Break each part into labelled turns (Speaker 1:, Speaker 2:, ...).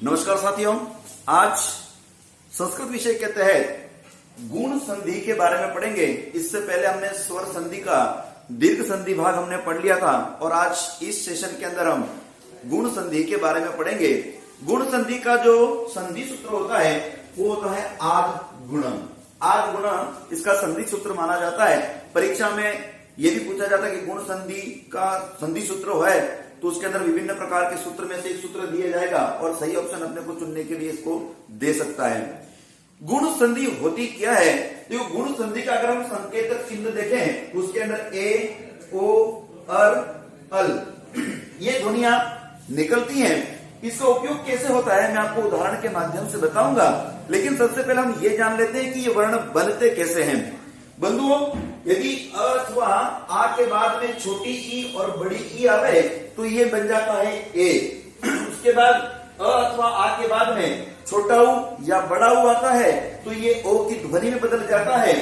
Speaker 1: नमस्कार साथियों, आज संस्कृत विषय के तहत गुण संधि के बारे में पढ़ेंगे। इससे पहले हमने स्वर संधि का दीर्घ संधि भाग हमने पढ़ लिया था और आज इस सेशन के अंदर हम गुण संधि के बारे में पढ़ेंगे। गुण संधि का जो संधि सूत्र होता है वो होता है आद गुणम। आद गुणम इसका संधि सूत्र माना जाता है। परीक्षा में ये भी पूछा जाता है कि गुण संधि का संधि सूत्र है तो उसके अंदर विभिन्न प्रकार के सूत्र में से एक सूत्र दिया जाएगा और सही ऑप्शन अपने को चुनने के लिए इसको दे सकता है। गुण संधि होती क्या है? तो गुण संधि का अगर हम संकेतक चिन्ह देखें तो उसके अंदर ए, ओ, अर, अल ये ध्वनियां निकलती हैं। इसका उपयोग कैसे होता है मैं आपको उदाहरण के माध्यम से बताऊंगा, लेकिन सबसे पहले हम ये जान लेते हैं कि ये वर्ण बनते कैसे हैं। बंधुओं, यदि अ अथवा आ के बाद में छोटी ई और बड़ी ई आवे तो ये बन जाता है ए। उसके बाद अ अथवा आ के बाद में छोटा ऊ या बड़ा ऊ आता है तो ये ओ की ध्वनि में बदल जाता है।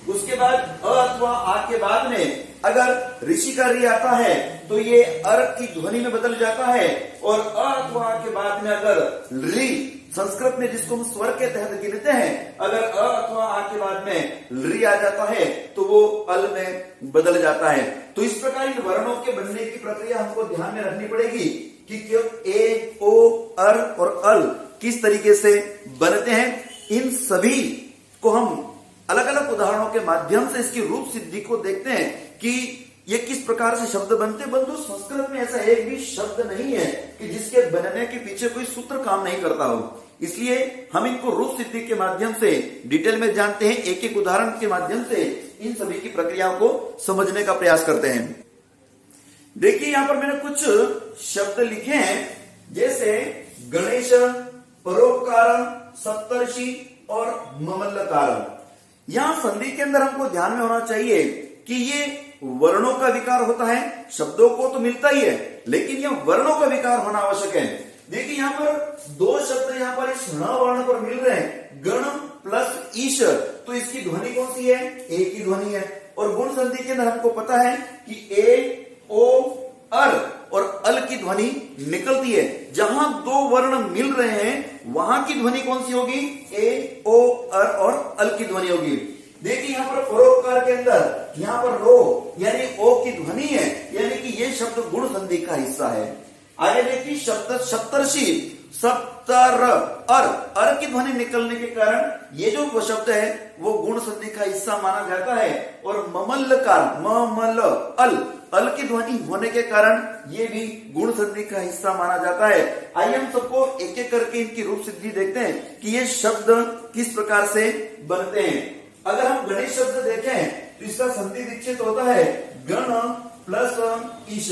Speaker 1: उसके बाद अ अथवा आ के बाद में अगर ऋषि का री आता है तो ये अर की ध्वनि में बदल जाता है और अ अथवा आ के बाद में अगर री संस्कृत में जिसको हम स्वर के तहत गिनते हैं, अगर अ अथवा आ के बाद में री आ जाता है तो वो अल में बदल जाता है। तो इस प्रकार इन वर्णों के बनने की प्रक्रिया हमको ध्यान में रखनी पड़ेगी कि क्यों ए, ओ, अर और अल किस तरीके से बनते हैं। इन सभी को हम अलग अलग उदाहरणों के माध्यम से इसकी रूप सिद्धि को देखते हैं कि ये किस प्रकार से शब्द बनते। बंधु, संस्कृत में ऐसा एक भी शब्द नहीं है कि जिसके बनने के पीछे कोई सूत्र काम नहीं करता हो। इसलिए हम इनको रूप सिद्धि के माध्यम से डिटेल में जानते हैं, एक एक उदाहरण के माध्यम से इन सभी की प्रक्रियाओं को समझने का प्रयास करते हैं। देखिए यहां पर मैंने कुछ शब्द लिखे हैं, जैसे गणेश, परोपकार, सप्तर्षि और ममल्लकार। यहां संधि के अंदर हमको ध्यान में होना चाहिए कि ये वर्णों का विकार होता है। शब्दों को तो मिलता ही है, लेकिन यह वर्णों का विकार होना आवश्यक है। देखिए यहां पर दो शब्द यहां पर इस ण वर्ण पर मिल रहे हैं, गण प्लस ईश, तो इसकी ध्वनि कौन सी है? ए की ध्वनि है। और गुण संधि के अंदर हमको पता है कि ए, ओ, अर और अल की ध्वनि निकलती है। जहां दो वर्ण मिल रहे हैं वहां की ध्वनि कौन सी होगी? ए, ओ, अर और अल की ध्वनि होगी। देखिए यहां पर परोपकार के अंदर यहां पर रो यानी ओ की ध्वनि है, यानी कि ये शब्द गुण संधि का हिस्सा है। आगे देखिए शब्द सप्तर्षि, सप्तर अर की ध्वनि निकलने के कारण ये जो शब्द है वो गुण संधि का हिस्सा माना जाता है। और ममल्लकार, ममल अल की ध्वनि होने के कारण ये भी गुण संधि का हिस्सा माना जाता है। आइए हम सबको एक एक करके इनकी रूप सिद्धि देखते हैं कि ये शब्द किस प्रकार से बनते हैं। अगर हम गणेश शब्द देखें तो इसका संधि विच्छेद होता है गण प्लस ईश।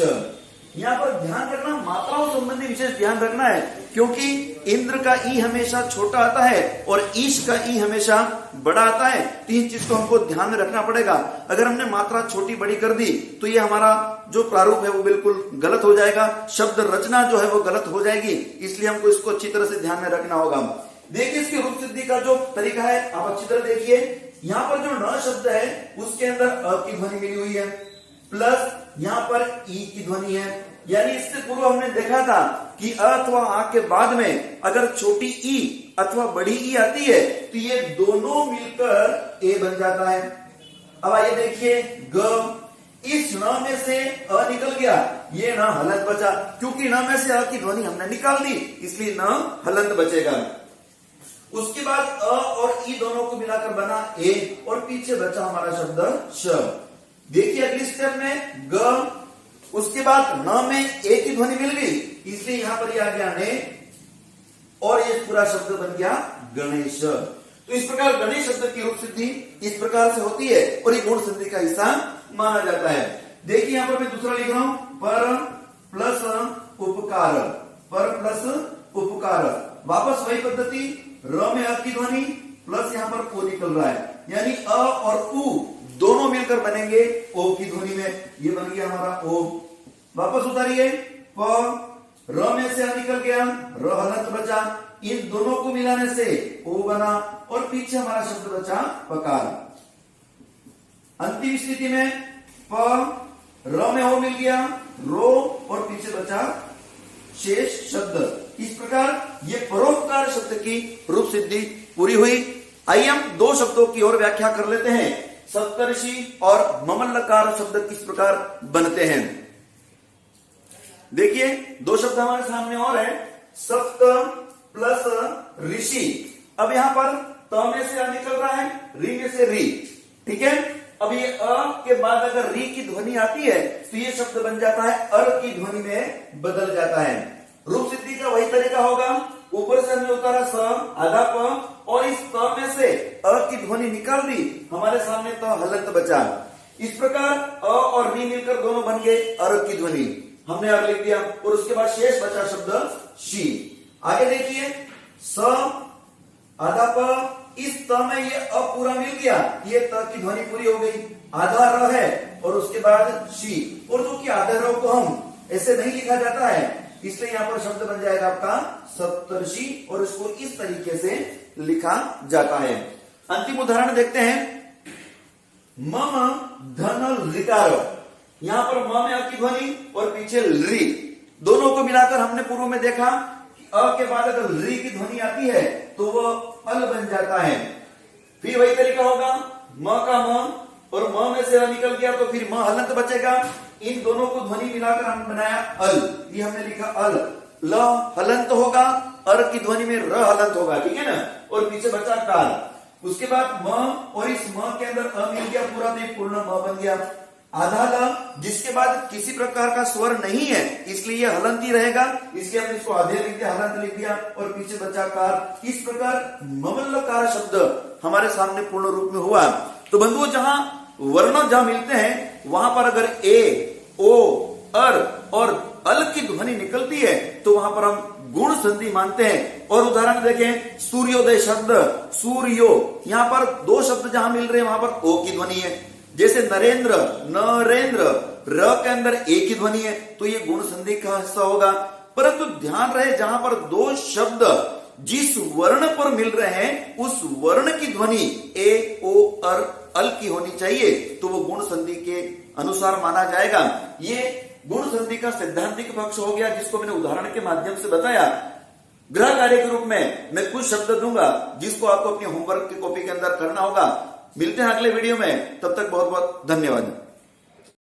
Speaker 1: यहाँ पर ध्यान रखना, मात्राओं संबंधी विशेष ध्यान रखना है, क्योंकि इंद्र का ई हमेशा छोटा आता है और ईश का ई हमेशा बड़ा आता है। तीन चीज को हमको ध्यान में रखना पड़ेगा। अगर हमने मात्रा छोटी बड़ी कर दी तो ये हमारा जो प्रारूप है वो बिल्कुल गलत हो जाएगा, शब्द रचना जो है वो गलत हो जाएगी। इसलिए हमको इसको अच्छी तरह से ध्यान में रखना होगा। देखिए इसकी रूप सिद्धि का जो तरीका है आप अच्छी तरह देखिए। यहाँ पर जो न शब्द है उसके अंदर अ की ध्वनि मिली हुई है, प्लस यहाँ पर ई की ध्वनि है। यानी इससे पूर्व हमने देखा था कि अ अथवा आ के बाद में अगर छोटी ई अथवा बड़ी ई आती है तो ये दोनों मिलकर ए बन जाता है। अब आइए देखिए ग, इस न में से अ निकल गया, ये न हलंत बचा। क्योंकि न में से अ की ध्वनि हमने निकाल दी इसलिए न हलंत बचेगा। उसके बाद अ और ई दोनों को मिलाकर बना ए और पीछे बचा हमारा शब्द श। देखिए अगली स्टेप में ग, उसके बाद न में ए की ध्वनि मिल गई इसलिए यहां पर यह आ गया ने और ये पूरा शब्द बन गया गणेश। तो इस प्रकार गणेश शब्द की रूप सिद्धि इस प्रकार से होती है और ये गुण संधि का हिस्सा माना जाता है। देखिए यहां पर मैं दूसरा लिख रहा हूं, पर प्लस उपकार, पर प्लस उपकार। वापस वही पद्धति, र में अ की ध्वनि प्लस यहां पर ओ निकल रहा है, यानी अ और उ दोनों मिलकर बनेंगे ओ की ध्वनि में। ये बन गया हमारा ओ। वापस उतारिए, प र में से अ निकल गया, र हलंत बचा। इन दोनों को मिलाने से ओ बना और पीछे हमारा शब्द बचा पकार। अंतिम स्थिति में प र में ओ मिल गया, रो और पीछे बचा शेष शब्द। इस प्रकार प्रकार ये परोपकार शब्द की रूप सिद्धि पूरी हुई। आइए हम दो शब्दों की और व्याख्या कर लेते हैं। सप्तर्षि और ममल्लकार शब्द किस प्रकार बनते हैं। देखिए दो शब्द हमारे सामने और है, सप्त प्लस ऋषि। अब यहां पर त में से अ निकल रहा है, री में से री, ठीक है। अब ये अ के बाद अगर री की ध्वनि आती है तो ये शब्द बन जाता है अर की ध्वनि में बदल जाता है। रूप सिद्धि का वही तरीका होगा, ऊपर से हमने उतारा स आधा प और इस त में से अ की ध्वनि निकाल दी, हमारे सामने तो हलंत बचा। इस प्रकार अ और री मिलकर दोनों बन गए अर की ध्वनि, हमने अर लिख दिया और उसके बाद शेष बचा शब्द शी। आगे देखिए स आधा प, इस त में ये अ पूरा मिल गया, ये त की ध्वनि पूरी हो गई, आधा र है और उसके बाद शी। और जो कि आधा र को हम ऐसे नहीं लिखा जाता है, इसलिए यहां पर शब्द बन जाएगा आपका सप्तर्षि और इसको इस तरीके से लिखा जाता है। अंतिम उदाहरण देखते हैं। मम धन ऋकार, यहां पर म में अ की ध्वनि और पीछे री, दोनों को मिलाकर हमने पूर्व में देखा अ के बाद अगर री की ध्वनि आती है तो वह अल बन जाता है। फिर वही तरीका होगा, म का म और म में से अ निकल गया तो फिर म हलंत बचेगा। इन दोनों को ध्वनि मिलाकर हमने बनाया अल, ये हमने लिखा अल। ल हलंत होगा, अर की ध्वनि में र हलंत होगा, ठीक है ना, और पीछे बचा काल। उसके बाद म और इस म के अंदर अ मिल गया पूरा, तो पूर्ण म बन गया। आधा ल जिसके बाद किसी प्रकार का स्वर नहीं है इसलिए ये हलंत ही रहेगा, इसलिए हमने इसको आधे लिख दिया, हलंत लिख दिया और पीछे बचा कार। इस प्रकार ममल्लकार शब्द हमारे सामने पूर्ण रूप में हुआ। तो बंधुओं जहां वर्ण जहां मिलते हैं वहां पर अगर ए, ओ, अर और अल की ध्वनि निकलती है तो वहां पर हम गुण संधि मानते हैं। और उदाहरण देखें, सूर्योदय शब्द सूर्यो, यहां पर दो शब्द जहां मिल रहे हैं वहां पर ओ की ध्वनि है। जैसे नरेंद्र, नरेंद्र, र के अंदर ए की ध्वनि है तो ये गुण संधि का हिस्सा होगा। परंतु ध्यान रहे जहां पर दो शब्द जिस वर्ण पर मिल रहे हैं उस वर्ण की ध्वनि ए, ओ, अर, अल की होनी चाहिए तो वो गुण संधि के अनुसार माना जाएगा। ये गुण संधि का सैद्धांतिक पक्ष हो गया जिसको मैंने उदाहरण के माध्यम से बताया। गृह कार्य के रूप में मैं कुछ शब्द दूंगा जिसको आपको अपने होमवर्क की कॉपी के अंदर करना होगा। मिलते हैं अगले वीडियो में, तब तक बहुत बहुत धन्यवाद।